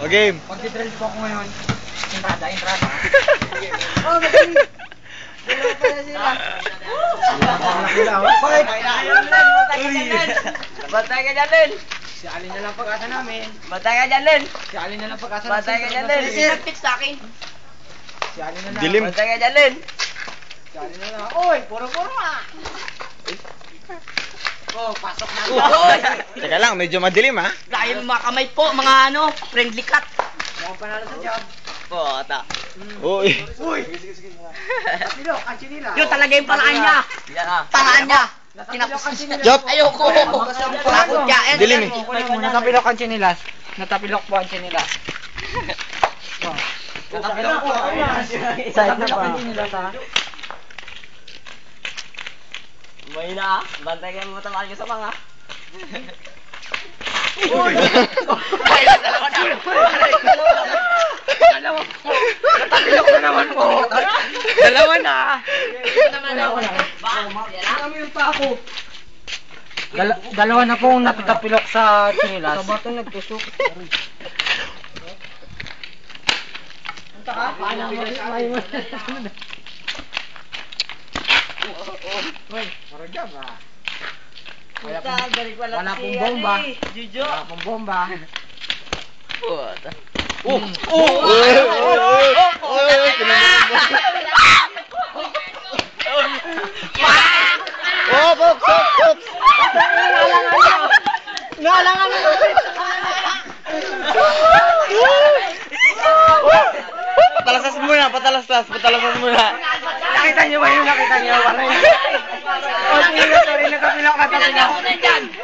O game. Pag-drill po ako ngayon. Entrada. Oh, magaling. Dalawa pala sila. Batay ka dyan, Len. Si Alin na lang pag-asa namin. Batay ka dyan, Len. Si Alin na lang pag-asa Batay ka dyan, Len. Nag-fix sa akin. Si Alin na lang. Dilim. Batay ka dyan, Len. Si Alin na lang. Oy, puro-puro ah. Oh, pasok na. Teka lang, medyo madilim ha. Dahil mga kamay po, mga friendly cut. Mukhang panalo sa job. Bota. Uy. Tapilo, kanchi nila. Yun talaga yung paraan niya. Yan ah. Paraan niya. Natapilo kanchi nila. Job. Ayoko. Takot niya. Dilim eh. Natapilok ang chinilas. Natapilok po ang chinilas. Natapilok po. Natapilok ang chinilas ha. May na ah. Bantay ka mo tamaan ka sa mga. Ay, dalawa na. Natapilok na naman po. Dalawa na. Dalawa na pong natapilok sa chinilas. Sa bato nagtusok. Punta ka? Uy, maragya ba? Wala pong bomba. Jujo. Wala pong bomba. Bota. Oh, Pops. Ngalangan mo. Patalasas muna. Nakita niyo ba yung nakita niyo? O sige, sorry, natapilok.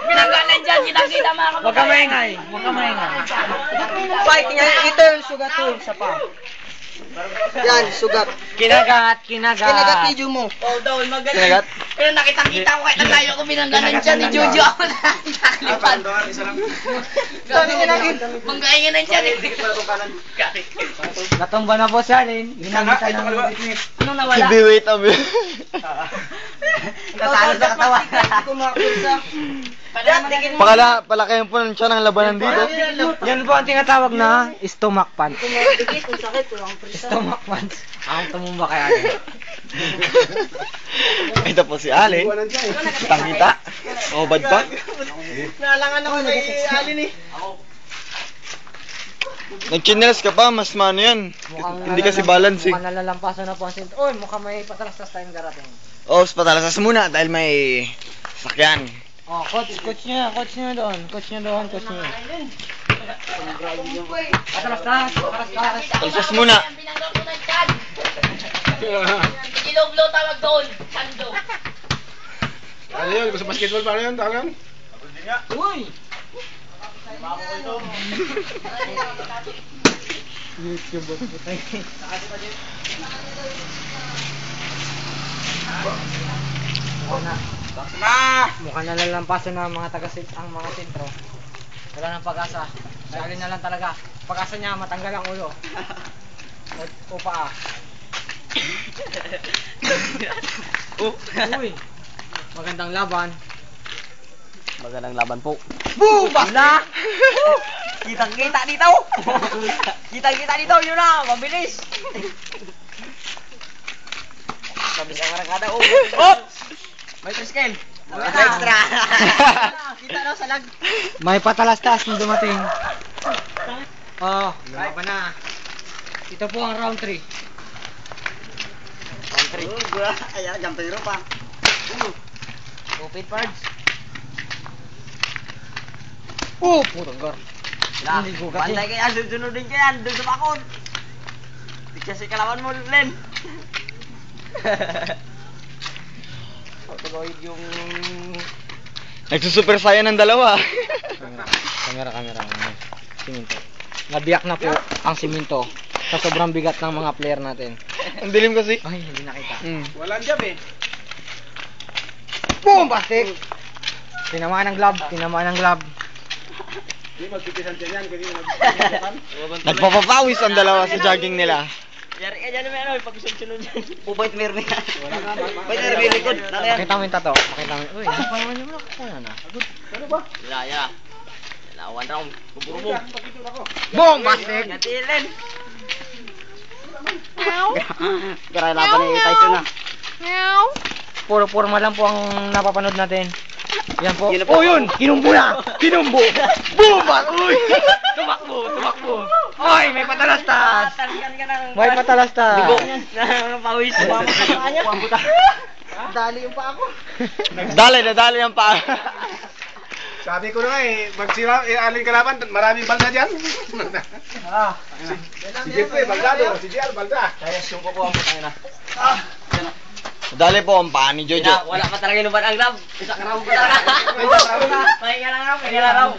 Pinanggalan dyan, kita mga Huwag ka maingay. Fight niya, ito yung sugat to, isa pa. Yan, sugat. Kinagat. Kinagat ni Jumo. Hold on, magaling. Kinagat? Pero nakita ko kahit nalayo ko pinanggalan dyan ni Jojo ako na nakalipan. Manggaingan dyan eh. Natumba na po siya, Lin. Ginamita ng fitness. Anong nawala? Heavyweight ang Tatalo sa katawan. Palakihan po siya ng labanan dito. Yan po ang tinatawag na stomach punch. Stomach punch. Ang tumumba kaya niya. Ito po si Alin. Tangita. O, bad pa. Nalangan ako kay Alin eh. Nag-chinelas ka pa, mas mano yan. Hindi kasi balance eh. Mukhang nalalampasan na po ang sinto. Uy, mukhang may patalastas tayong darating. Oh, patalasas muna dahil may sakyan. Oh, coach niya doon. Patalastas. Patalasas muna. Pinanggalan ko na dyan. Iloglo tawag doon. Sando. Ano yun? Gusto basketball pa yun? Talang? Uy! Mukhang nalalampasan na ang mga ang mga sentro. Wala nang pag-asa. Si Alin na lang talaga. Pag-asa niya matanggal ang ulo. O paa. Uy! Magandang laban. Magandang laban po. Boom! Basta! Kitang-kita dito. Kitang-kita dito. Yun na. Mabilis. Mabilis ang marangkada. Oh! May triskel. Extra. Kita na sa lag. May patalastas na dumating. Oh, laban na. Ito po ang round 3. Country. Ayan, jumping rope pa. Stupid parts. Putang gar. Hindi ko kasi. Bantay kaya, sunodin ka yan. Doon sa bakod. Di kasi kalawan mo, Len. Tuloy yung... Nagsusuper saiyan ng dalawa. Kamera. Siminto. Nabiyak na po ang siminto sa sobrang bigat ng mga player natin. Ang dilim kasi. Ay, hindi nakita. Walang job eh. Boom! Bastik! Tinamaan ng glove. Hindi magpipisan dyan yan. Kasi Nagpapapawis ang dalawa sa jogging nila. Yari ka dyan naman, ano, pag-sunod dyan. Pupoint meron yan. Pupoint meron yung likod. Ano yan? Makita mo yung tato. Uy, ano pa naman yung mga na? Yan na. one round. Buburo mo. Boom! Bastig! Natilin. Garay laban ni Tyson na. Puro forma lang po ang napapanood natin. Yan po. Yun na po. Oh, yun! Kinumbo na! Kinumbo! Boom! Uy! Tumakbo! Oy! May patalastas! Talikan ka ng... May patalastas! Dugo. Pawis. Dali yung pa ako. Nadali ang paa. Sabi ko na nga eh, magsira, alin kalaban, maraming balda dyan. Si Jeffrey, baldado. Si JR, balda. Kaya yung kukuha mo tayo na. Nadali po ang paa ni Jojo. Wala pa talaga inuman ang lab. Isa ka raw pa talaga. Pahinga lang raw.